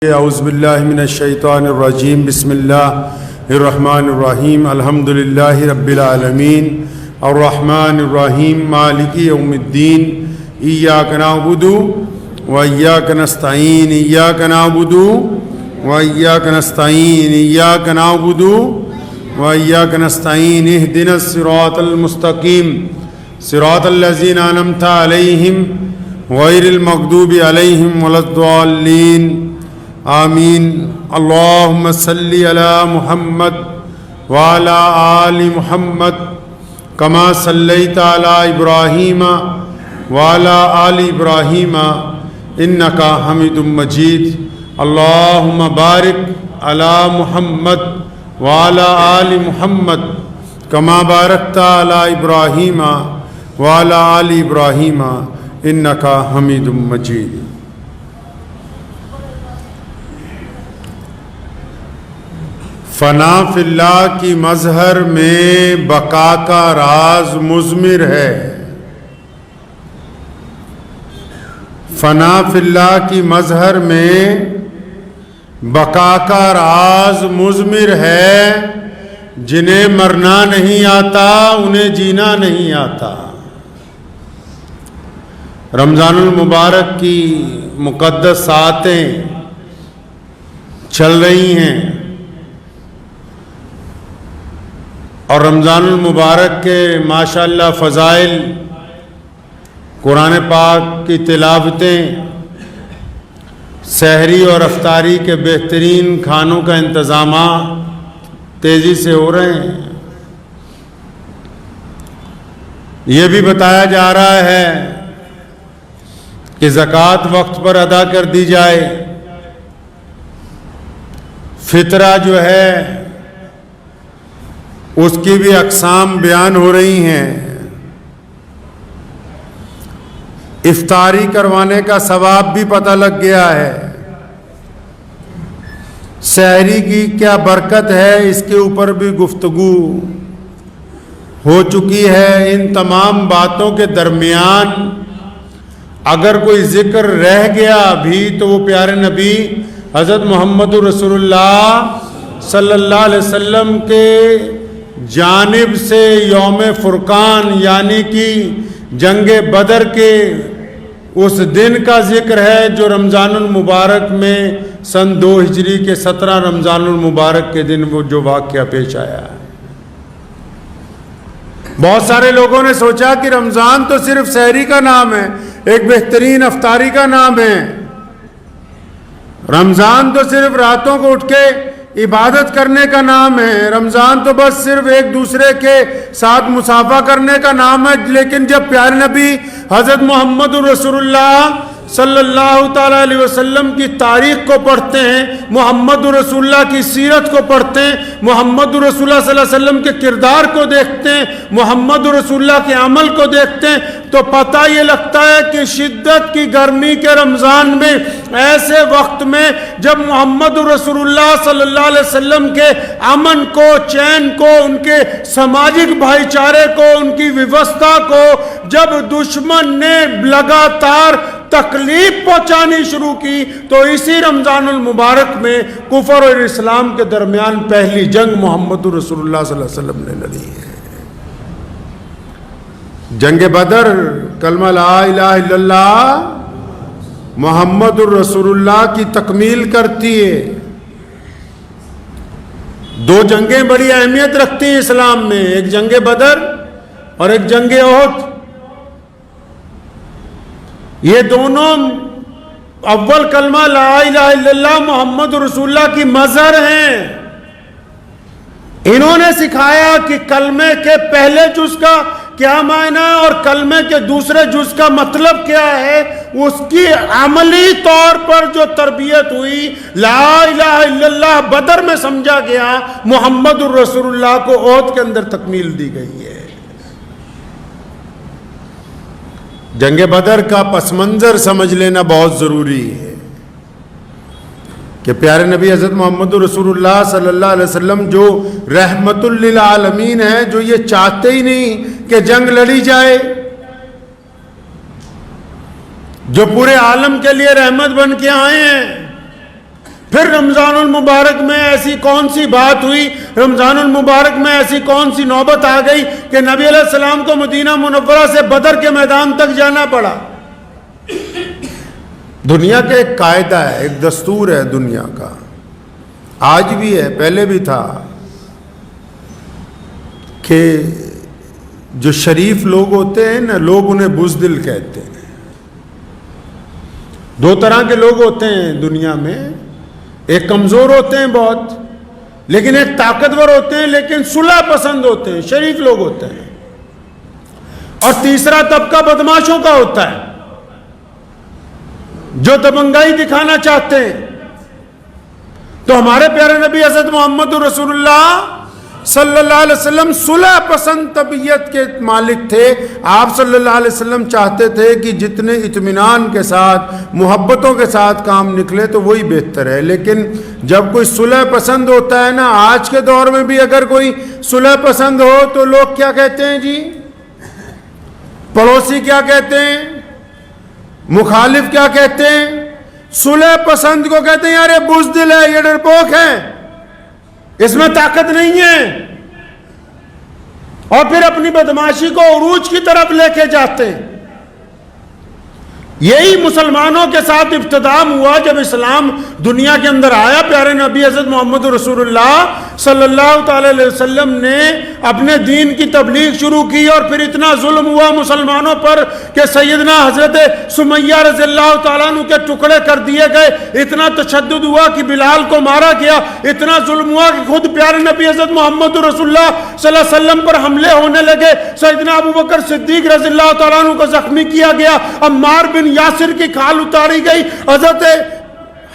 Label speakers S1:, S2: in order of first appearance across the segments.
S1: اعوذ باللہ من الشیطان الرجیم بسم اللہ الرحمن الرحیم الحمدللہ رب العالمین الرحمن الرحیم مالک یوم الدین ایاک نعبد و ایاک نستعین ایاک نعبد و ایاک نستعین ایاک نعبد و ایاک نستعین اہدنا الصراط المستقیم صراط الذین انعمت علیہم غیر المغضوب علیہم ولا الضالین آمین اللہم صلی علی محمد وعلی آل محمد کما صلیت علی ابراہیم وعلی آل ابراہیم انکا حمید مجید اللہم بارک علی محمد وعلی آل محمد کما بارکت علی ابراہیم وعلی آل ابراہیم انکا حمید مجید۔ فنا فی اللہ کی مظہر میں بقا کا راز مضمر ہے۔ فنا فی اللہ کی مظہر میں بقا کا راز مضمر ہے، جنہیں مرنا نہیں آتا انہیں جینا نہیں آتا۔ رمضان المبارک کی مقدس ساعتیں چل رہی ہیں اور رمضان المبارک کے ماشاءاللہ فضائل، قرآن پاک کی تلاوتیں، سحری اور افطاری کے بہترین کھانوں کا انتظامات تیزی سے ہو رہے ہیں۔ یہ بھی بتایا جا رہا ہے کہ زکوٰۃ وقت پر ادا کر دی جائے، فطرہ جو ہے اس کی بھی اقسام بیان ہو رہی ہیں، افطاری کروانے کا ثواب بھی پتہ لگ گیا ہے، سحری کی کیا برکت ہے اس کے اوپر بھی گفتگو ہو چکی ہے۔ ان تمام باتوں کے درمیان اگر کوئی ذکر رہ گیا بھی تو وہ پیارے نبی حضرت محمد رسول اللہ صلی اللہ علیہ وسلم کے جانب سے یوم فرقان یعنی کہ جنگ بدر کے اس دن کا ذکر ہے، جو رمضان المبارک میں سن 2 ہجری کے 17 رمضان المبارک کے دن وہ جو واقعہ پیش آیا ہے۔ بہت سارے لوگوں نے سوچا کہ رمضان تو صرف سحری کا نام ہے، ایک بہترین افطاری کا نام ہے، رمضان تو صرف راتوں کو اٹھ کے عبادت کرنے کا نام ہے، رمضان تو بس صرف ایک دوسرے کے ساتھ مصافحہ کرنے کا نام ہے۔ لیکن جب پیارے نبی حضرت محمد رسول اللہ صلی اللہ تعالیٰ علیہ وسلم کی تاریخ کو پڑھتے ہیں، محمد رسول اللہ کی سیرت کو پڑھتے ہیں، محمد رسول اللہ صلی اللہ علیہ وسلم کے کردار کو دیکھتے ہیں، محمد رسول اللہ کے عمل کو دیکھتے ہیں، تو پتہ یہ لگتا ہے کہ شدت کی گرمی کے رمضان میں، ایسے وقت میں جب محمد رسول اللہ صلی اللہ علیہ وسلم کے امن کو، چین کو، ان کے سماجک بھائی چارے کو، ان کی ویوستھا کو جب دشمن نے لگاتار تکلیف پہنچانی شروع کی، تو اسی رمضان المبارک میں کفر اور اسلام کے درمیان پہلی جنگ محمد رسول اللہ صلی اللہ علیہ وسلم نے لڑی ہے۔ جنگ بدر کلمہ لا الہ الا اللہ محمد الرسول اللہ کی تکمیل کرتی ہے۔ 2 جنگیں بڑی اہمیت رکھتی ہیں اسلام میں، ایک جنگ بدر اور ایک جنگ احد۔ یہ دونوں اول کلمہ لا الہ الا اللہ محمد رسول اللہ کی مظہر ہیں۔ انہوں نے سکھایا کہ کلمے کے پہلے جز کا کیا معنی ہے اور کلمے کے دوسرے جز کا مطلب کیا ہے، اس کی عملی طور پر جو تربیت ہوئی، لا الہ الا اللہ بدر میں سمجھا گیا، محمد الرسول اللہ کو احد کے اندر تکمیل دی گئی ہے۔ جنگ بدر کا پس منظر سمجھ لینا بہت ضروری ہے کہ پیارے نبی حضرت محمد رسول اللہ صلی اللہ علیہ وسلم جو رحمت للعالمین ہیں، جو یہ چاہتے ہی نہیں کہ جنگ لڑی جائے، جو پورے عالم کے لیے رحمت بن کے آئے ہیں، پھر رمضان المبارک میں ایسی کون سی بات ہوئی، رمضان المبارک میں ایسی کون سی نوبت آ گئی کہ نبی علیہ السلام کو مدینہ منورہ سے بدر کے میدان تک جانا پڑا؟ دنیا کا ایک قاعدہ ہے، ایک دستور ہے دنیا کا، آج بھی ہے، پہلے بھی تھا، کہ جو شریف لوگ ہوتے ہیں نا، لوگ انہیں بزدل کہتے ہیں۔ دو طرح کے لوگ ہوتے ہیں دنیا میں، ایک کمزور ہوتے ہیں بہت، لیکن ایک طاقتور ہوتے ہیں لیکن صلح پسند ہوتے ہیں، شریف لوگ ہوتے ہیں، اور تیسرا طبقہ بدماشوں کا ہوتا ہے جو دبنگائی دکھانا چاہتے ہیں۔ تو ہمارے پیارے نبی حضرت محمد رسول اللہ صلی اللہ علیہ وسلم صلح پسند طبیعت کے مالک تھے۔ آپ صلی اللہ علیہ وسلم چاہتے تھے کہ جتنے اطمینان کے ساتھ، محبتوں کے ساتھ کام نکلے تو وہی بہتر ہے۔ لیکن جب کوئی صلح پسند ہوتا ہے نا، آج کے دور میں بھی اگر کوئی صلح پسند ہو تو لوگ کیا کہتے ہیں جی؟ پڑوسی کیا کہتے ہیں؟ مخالف کیا کہتے ہیں؟ صلح پسند کو کہتے ہیں یار یہ بزدل ہے، یہ ڈرپوک ہے، اس میں طاقت نہیں ہے، اور پھر اپنی بدماشی کو عروج کی طرف لے کے جاتے ہیں۔ یہی مسلمانوں کے ساتھ ابتدام ہوا جب اسلام دنیا کے اندر آیا۔ پیارے نبی حضرت محمد رسول اللہ صلی اللہ تعالی علیہ وسلم نے اپنے دین کی تبلیغ شروع کی، اور پھر اتنا ظلم ہوا مسلمانوں پر کہ سیدنا حضرت سمیہ رضی اللہ تعالیٰ عنہ کے ٹکڑے کر دیے گئے، اتنا تشدد ہوا کہ بلال کو مارا گیا، اتنا ظلم ہوا کہ خود پیارے نبی حضرت محمد رسول اللہ صلی اللہ علیہ وسلم پر حملے ہونے لگے۔ سیدنا ابو بکر صدیق رضی اللہ تعالیٰ عنہ کو زخمی کیا گیا، عمار بن یاسر کی کھال اتاری گئی، حضرت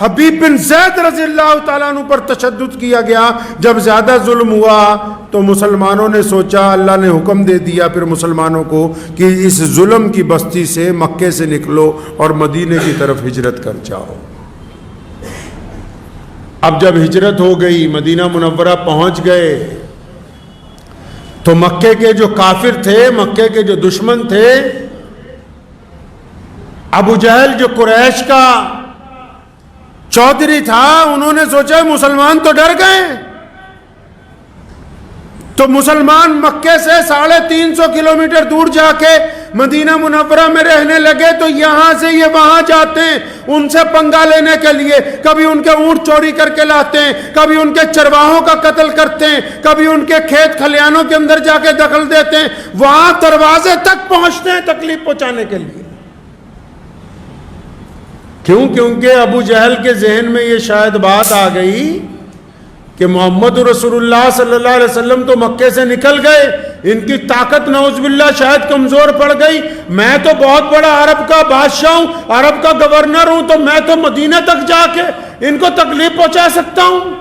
S1: حبیب بن زید رضی اللہ تعالیٰ عنہ پر تشدد کیا گیا۔ جب زیادہ ظلم ہوا تو مسلمانوں نے سوچا، اللہ نے حکم دے دیا پھر مسلمانوں کو کہ اس ظلم کی بستی سے مکے سے نکلو اور مدینے کی طرف ہجرت کر جاؤ۔ اب جب ہجرت ہو گئی، مدینہ منورہ پہنچ گئے، تو مکے کے جو کافر تھے، مکے کے جو دشمن تھے، ابو جہل جو قریش کا چودھری تھا، انہوں نے سوچا مسلمان تو ڈر گئے، تو مسلمان مکے سے 350 کلومیٹر دور جا کے مدینہ منورہ میں رہنے لگے۔ تو یہاں سے یہ وہاں جاتے ہیں ان سے پنگا لینے کے لیے، کبھی ان کے اونٹ چوری کر کے لاتے ہیں، کبھی ان کے چرواہوں کا قتل کرتے ہیں، کبھی ان کے کھیت کھلیانوں کے اندر جا کے دخل دیتے ہیں، وہاں دروازے تک پہنچتے ہیں تکلیف پہنچانے کے لیے۔ کیونکہ ابو جہل کے ذہن میں یہ شاید بات آ گئی کہ محمد رسول اللہ صلی اللہ علیہ وسلم تو مکے سے نکل گئے، ان کی طاقت نعوذ باللہ شاید کمزور پڑ گئی، میں تو بہت بڑا عرب کا بادشاہ ہوں، عرب کا گورنر ہوں، تو میں تو مدینہ تک جا کے ان کو تکلیف پہنچا سکتا ہوں۔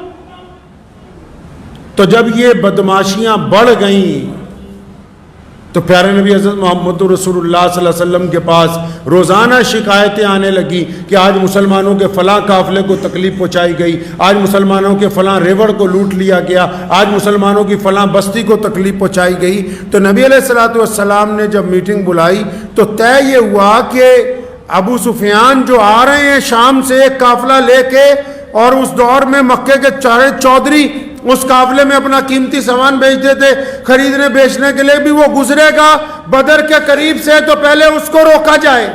S1: تو جب یہ بدماشیاں بڑھ گئیں تو پیارے نبی حضرت محمد رسول اللہ صلی اللہ علیہ وسلم کے پاس روزانہ شکایتیں آنے لگی کہ آج مسلمانوں کے فلاں قافلے کو تکلیف پہنچائی گئی، آج مسلمانوں کے فلاں ریوڑ کو لوٹ لیا گیا، آج مسلمانوں کی فلاں بستی کو تکلیف پہنچائی گئی۔ تو نبی علیہ الصلوۃ والسلام نے جب میٹنگ بلائی تو طے یہ ہوا کہ ابو سفیان جو آ رہے ہیں شام سے ایک قافلہ لے کے، اور اس دور میں مکے کے چارے چودھری اس قافلے میں اپنا قیمتی سامان بیچتے تھے، خریدنے بیچنے کے لیے بھی وہ گزرے گا بدر کے قریب سے، تو پہلے اس کو روکا جائے۔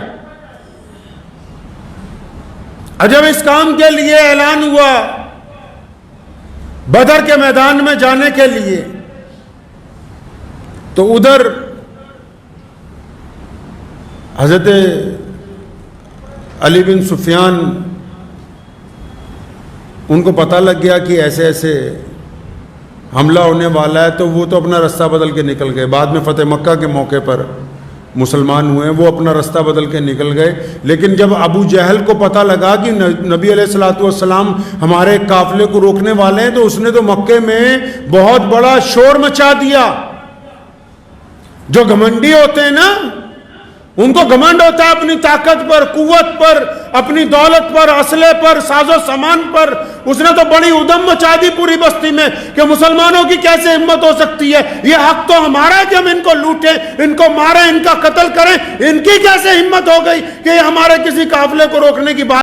S1: جب اس کام کے لیے اعلان ہوا بدر کے میدان میں جانے کے لیے، تو ادھر حضرت علی بن سفیان ان کو پتہ لگ گیا کہ ایسے ایسے حملہ ہونے والا ہے، تو وہ تو اپنا رستہ بدل کے نکل گئے۔ بعد میں فتح مکہ کے موقع پر مسلمان ہوئے، وہ اپنا رستہ بدل کے نکل گئے۔ لیکن جب ابو جہل کو پتہ لگا کہ نبی علیہ الصلوۃ والسلام ہمارے قافلے کو روکنے والے ہیں، تو اس نے تو مکے میں بہت بڑا شور مچا دیا۔ جو گھمنڈی ہوتے ہیں نا، ان کو گھمنڈ ہوتا ہے اپنی طاقت پر، قوت پر، اپنی دولت پر، اسلحے پر، ساز و سامان پر۔ اس نے تو بڑی ادم مچا دی پوری بستی میں کہ مسلمانوں کی کیسے ہمت ہو سکتی ہے، یہ حق تو ہمارا ہے کہ ہم ان کو لوٹیں، ان کو ماریں، ان کا قتل کریں، ان کی کیسے ہمت ہو گئی کہ یہ ہمارے کسی قافلے کو روکنے کی بات